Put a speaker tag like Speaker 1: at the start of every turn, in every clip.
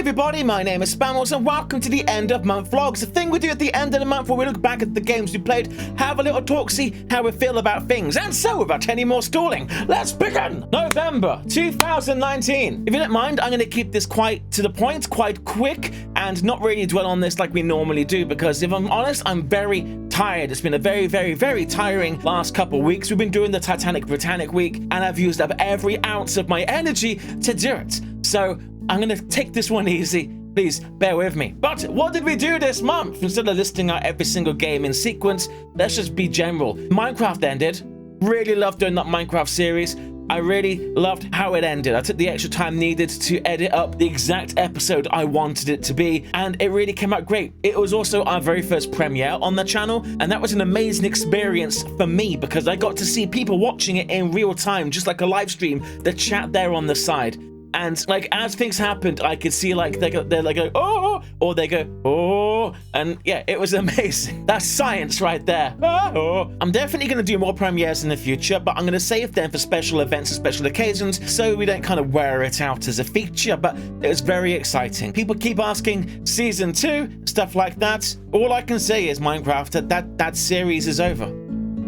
Speaker 1: everybody, my name is Spammals and welcome to the end of month vlogs, the thing we do at the end of the month where we look back at the games we played, have a little talk, see how we feel about things, and so without any more stalling, let's begin! November 2019. If you don't mind, I'm going to keep this quite to the point, quite quick, and not really dwell on this like we normally do, because if I'm honest, I'm very tired. It's been a very tiring last couple of weeks. We've been doing the Titanic Britannic week, and I've used up every ounce of my energy to do it. So I'm gonna take this one easy. Please bear with me. But what did we do this month? Instead of listing out every single game in sequence, let's just be general. Minecraft ended. Really loved doing that Minecraft series. I really loved how it ended. I took the extra time needed to edit up the exact episode I wanted it to be, and it really came out great. It was also our very first premiere on the channel, and that was an amazing experience for me because I got to see people watching it in real time, just like a live stream, the chat there on the side. And like as things happened, I could see like they're like oh, or they go oh, and yeah, it was amazing. That's science right there. Oh. I'm definitely going to do more premieres in the future, but I'm going to save them for special events and special occasions so we don't kind of wear it out as a feature. But it was very exciting. People keep asking season 2, stuff like that. All I can say is Minecraft, that series is over.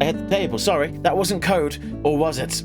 Speaker 1: I hit the table. Sorry, that wasn't code, or was it?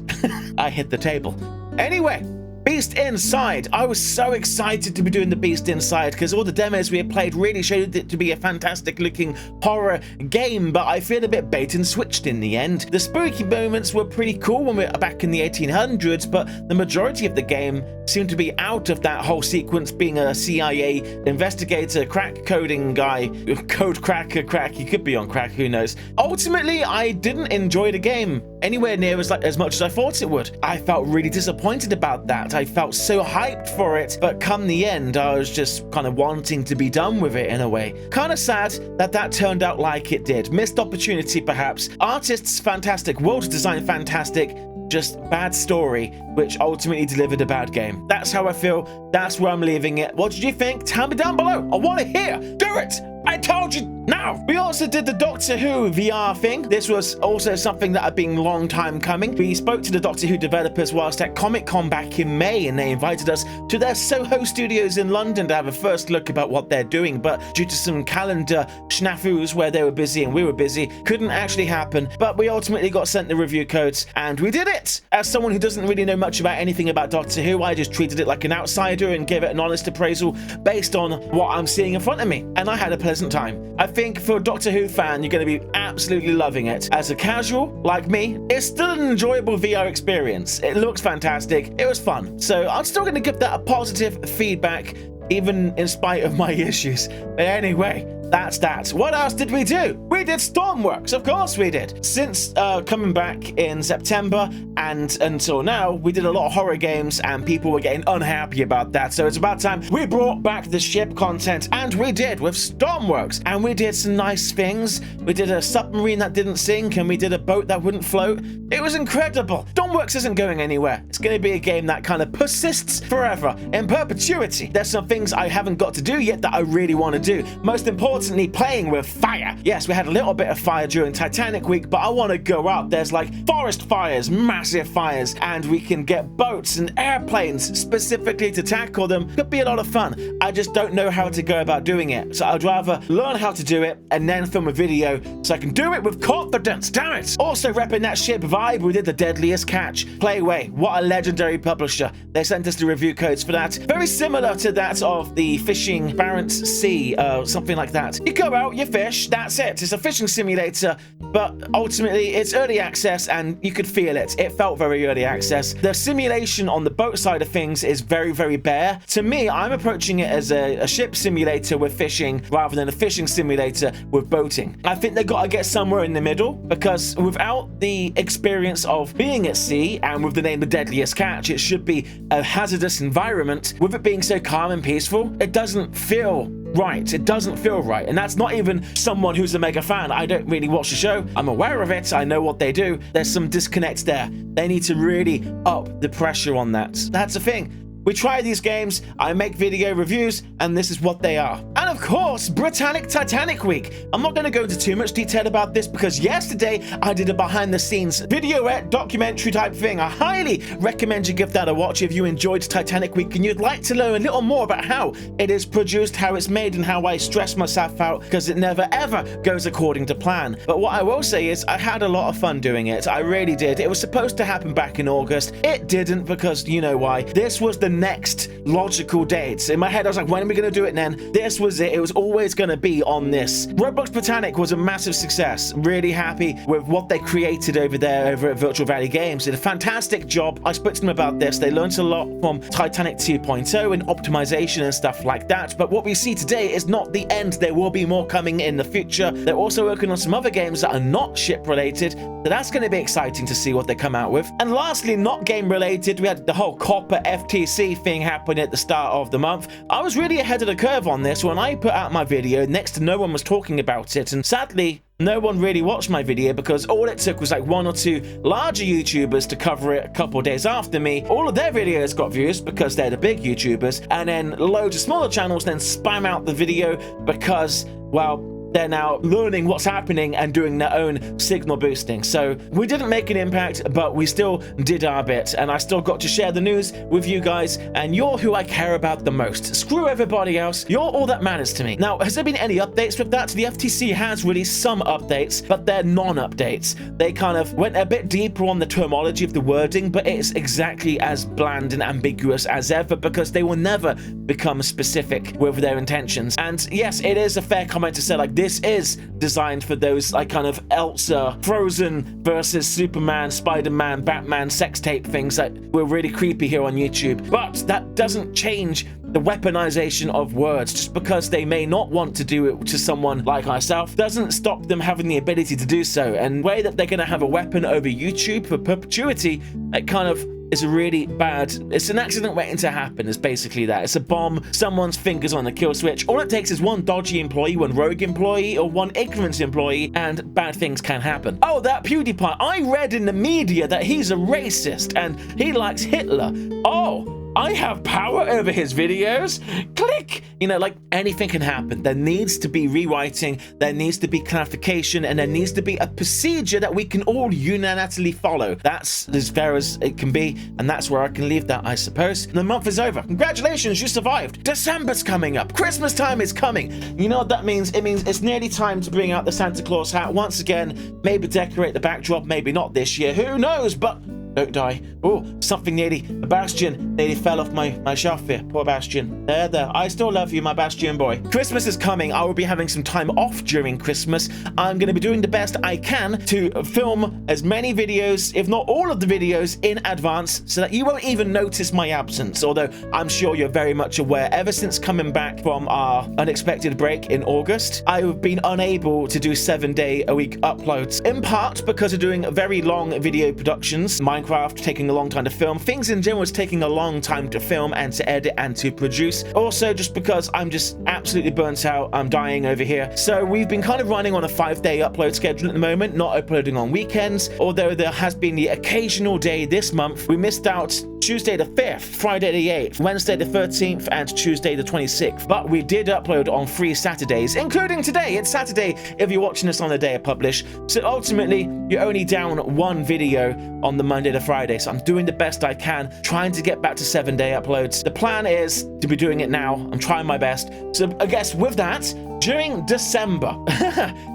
Speaker 1: I hit the table. Anyway. Beast Inside. I was so excited to be doing the Beast Inside because all the demos we had played really showed it to be a fantastic looking horror game, but I feel a bit bait and switched in the end. The spooky moments were pretty cool when we were back in the 1800s, but the majority of the game seemed to be out of that whole sequence, being a CIA investigator, crack coding guy, code cracker crack, he could be on crack, who knows. Ultimately, I didn't enjoy the game anywhere near as much as I thought it would. I felt really disappointed about that. I felt so hyped for it, but come the end, I was just kind of wanting to be done with it in a way. Kind of sad that turned out like it did. Missed opportunity, perhaps. Artists, fantastic. World design, fantastic. Just bad story, which ultimately delivered a bad game. That's how I feel. That's where I'm leaving it. What did you think? Tell me down below. I want to hear. Do it. I told you now. We also did the Doctor Who VR thing. This was also something that had been a long time coming. We spoke to the Doctor Who developers whilst at Comic-Con back in May, and they invited us to their Soho studios in London to have a first look about what they're doing, but due to some calendar snafus where they were busy and we were busy, couldn't actually happen. But we ultimately got sent the review codes and we did it. As someone who doesn't really know much about anything about Doctor Who, I just treated it like an outsider and gave it an honest appraisal based on what I'm seeing in front of me, and I had a pleasant time. I think for a Doctor Who fan, you're going to be absolutely loving it. As a casual like me, it's still an enjoyable VR experience. It looks fantastic. It was fun. So I'm still going to give that a positive feedback, even in spite of my issues. But anyway, that's that. What else did we do? We did Stormworks, of course we did. Since coming back in September and until now, we did a lot of horror games and people were getting unhappy about that. So it's about time we brought back the ship content, and we did with Stormworks. And we did some nice things. We did a submarine that didn't sink, and we did a boat that wouldn't float. It was incredible. Stormworks isn't going anywhere. It's going to be a game that kind of persists forever, in perpetuity. There's some things I haven't got to do yet that I really want to do. Most importantly, playing with fire. Yes, we had a little bit of fire during Titanic week, but I want to go out. There's like forest fires, massive fires, and we can get boats and airplanes specifically to tackle them. Could be a lot of fun. I just don't know how to go about doing it. So I'd rather learn how to do it and then film a video so I can do it with confidence. Damn it. Also repping that ship vibe, we did the Deadliest Catch. Playway, what a legendary publisher. They sent us the review codes for that. Very similar to that of the fishing Barents Sea, something like that. You go out, you fish, that's it. It's a fishing simulator, but ultimately it's early access and you could feel it. It felt very early access. The simulation on the boat side of things is very bare. To me, I'm approaching it as a ship simulator with fishing rather than a fishing simulator with boating. I think they got to get somewhere in the middle, because without the experience of being at sea and with the name The Deadliest Catch, it should be a hazardous environment. With it being so calm and peaceful, it doesn't feel right. It doesn't feel right. And that's not even someone who's a mega fan. I don't really watch the show. I'm aware of it. I know what they do. There's some disconnect there. They need to really up the pressure on that. That's the thing. We try these games, I make video reviews, and this is what they are. And And of course, Britannic Titanic week. I'm not going to go into too much detail about this because yesterday I did a behind the scenes videoette documentary type thing. I highly recommend you give that a watch if you enjoyed Titanic week and you'd like to learn a little more about how it is produced, how it's made, and how I stress myself out because it never ever goes according to plan. But what I will say is I had a lot of fun doing it. I really did. It was supposed to happen back in August. It didn't because you know why. This was the next logical date. In my head I was like, when are we going to do it then? This was it. It was always going to be on this. Roblox Botanic was a massive success. Really happy with what they created over there over at Virtual Valley Games. Did a fantastic job. I spoke to them about this. They learned a lot from Titanic 2.0 and optimization and stuff like that. But what we see today is not the end. There will be more coming in the future. They're also working on some other games that are not ship related. So that's going to be exciting to see what they come out with. And lastly, not game related, we had the whole copper FTC thing happen at the start of the month. I was really ahead of the curve on this. When I put out my video, next to no one was talking about it, and sadly no one really watched my video because all it took was like one or two larger YouTubers to cover it a couple days after me. All of their videos got views because they're the big YouTubers, and then loads of smaller channels then spam out the video because, well, they're now learning what's happening and doing their own signal boosting. So we didn't make an impact, but we still did our bit, and I still got to share the news with you guys, and you're who I care about the most. Screw everybody else. You're all that matters to me. Now, has there been any updates with that? The FTC has released some updates, but they're non-updates. They kind of went a bit deeper on the terminology of the wording, but it's exactly as bland and ambiguous as ever because they will never become specific with their intentions. And yes, it is a fair comment to say, like, this is designed for those like kind of Elsa, Frozen versus Superman, Spider-Man, Batman sex tape things that were really creepy here on YouTube. But that doesn't change the weaponization of words. Just because they may not want to do it to someone like myself doesn't stop them having the ability to do so. And the way that they're going to have a weapon over YouTube for perpetuity, it kind of is a really bad, it's an accident waiting to happen, is basically that. It's a bomb, someone's fingers on the kill switch. All it takes is one dodgy employee, one rogue employee, or one ignorant employee, and bad things can happen. Oh, that PewDiePie, I read in the media that he's a racist and he likes Hitler. Oh, I have power over his videos. Click! You know, like anything can happen. There needs to be rewriting, there needs to be clarification, and there needs to be a procedure that we can all unanimously follow. That's as fair as it can be, and that's where I can leave that, I suppose. The month is over. Congratulations, you survived. December's coming up. Christmas time is coming. You know what that means? It means it's nearly time to bring out the Santa Claus hat once again. Maybe decorate the backdrop, maybe not this year. Who knows? But don't die. Oh, something nearly, a bastion nearly fell off my shelf here. Poor Bastion. There. I still love you, my Bastion boy. Christmas is coming. I will be having some time off during Christmas. I'm going to be doing the best I can to film as many videos, if not all of the videos, in advance so that you won't even notice my absence. Although I'm sure you're very much aware, ever since coming back from our unexpected break in August, I've been unable to do 7-day-a-week uploads. In part because of doing very long video productions, Minecraft taking a long time to film, things in general is taking a long time to film and to edit and to produce. Also just because I'm just absolutely burnt out, I'm dying over here. So we've been kind of running on a 5-day upload schedule at the moment, not uploading on weekends, although there has been the occasional day this month. We missed out Tuesday the 5th, Friday the 8th, Wednesday the 13th, and Tuesday the 26th. But we did upload on 3 Saturdays, including today. It's Saturday if you're watching this on the day I publish. So ultimately, you're only down one video on the Monday to Friday. So I'm doing the best I can, trying to get back to 7-day uploads. The plan is to be doing it now. I'm trying my best. So I guess with that, during December,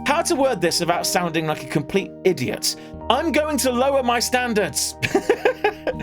Speaker 1: how to word this without sounding like a complete idiot? I'm going to lower my standards.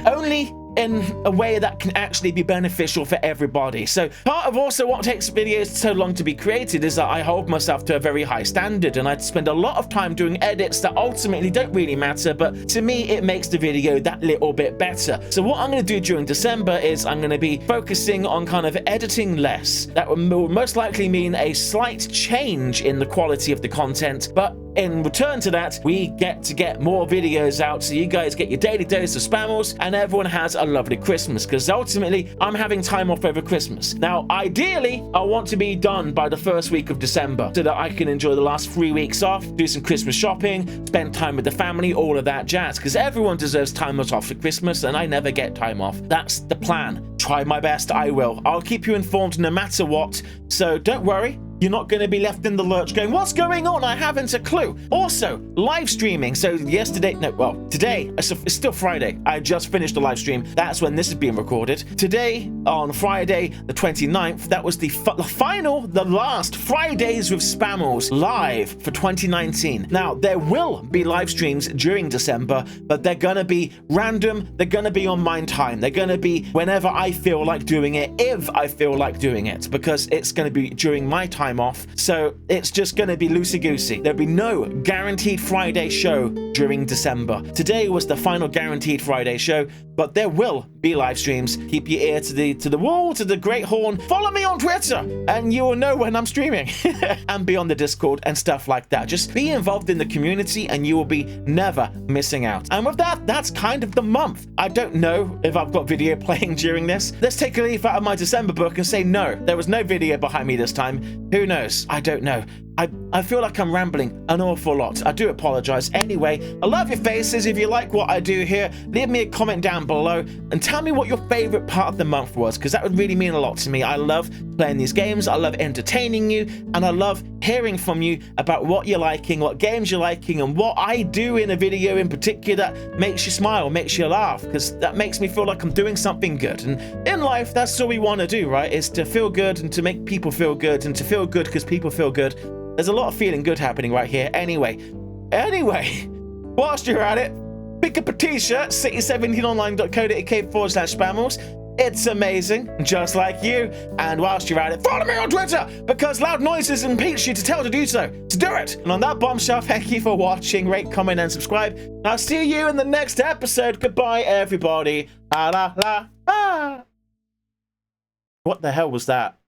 Speaker 1: Only in a way that can actually be beneficial for everybody. So part of also what takes videos so long to be created is that I hold myself to a very high standard, and I'd spend a lot of time doing edits that ultimately don't really matter, but to me it makes the video that little bit better. So what I'm going to do during December is I'm going to be focusing on kind of editing less. That will most likely mean a slight change in the quality of the content, but in return to that, we get to get more videos out, so you guys get your daily dose of Spammals, and everyone has a lovely Christmas, because ultimately, I'm having time off over Christmas. Now, ideally, I want to be done by the first week of December, so that I can enjoy the last 3 weeks off, do some Christmas shopping, spend time with the family, all of that jazz, because everyone deserves time off for Christmas, and I never get time off. That's the plan. Try my best, I will. I'll keep you informed no matter what, so don't worry. You're not going to be left in the lurch going, what's going on? I haven't a clue. Also, live streaming. So today, it's still Friday. I just finished the live stream. That's when this is being recorded. Today, on Friday, the 29th, that was the last Fridays with Spammals live for 2019. Now, there will be live streams during December, but they're going to be random. They're going to be on my time. They're going to be whenever I feel like doing it, if I feel like doing it, because it's going to be during my time off, so it's just going to be loosey-goosey. There'll be no guaranteed Friday show during December. Today was the final guaranteed Friday show, but there will be live streams. Keep your ear to the wall, to the great horn. Follow me on Twitter, and you will know when I'm streaming, and be on the Discord and stuff like that. Just be involved in the community, and you will be never missing out. And with that, that's kind of the month. I don't know if I've got video playing during this. Let's take a leaf out of my December book and say no, there was no video behind me this time. Who knows? I don't know. I feel like I'm rambling an awful lot. I do apologize. Anyway, I love your faces. If you like what I do here, leave me a comment down below and tell me what your favorite part of the month was, because that would really mean a lot to me. I love playing these games. I love entertaining you, and I love hearing from you about what you're liking, what games you're liking, and what I do in a video in particular that makes you smile, makes you laugh, because that makes me feel like I'm doing something good. And in life, that's all we want to do, right? Is to feel good and to make people feel good, and to feel good because people feel good. There's a lot of feeling good happening right here. Anyway, whilst you're at it, pick up a t-shirt, city17online.co.uk/Spammals. It's amazing, just like you. And whilst you're at it, follow me on Twitter, because loud noises impeach you to tell to do so. So do it. And on that bombshell, thank you for watching, rate, comment, and subscribe. I'll see you in the next episode. Goodbye, everybody. La la la. Ah. What the hell was that?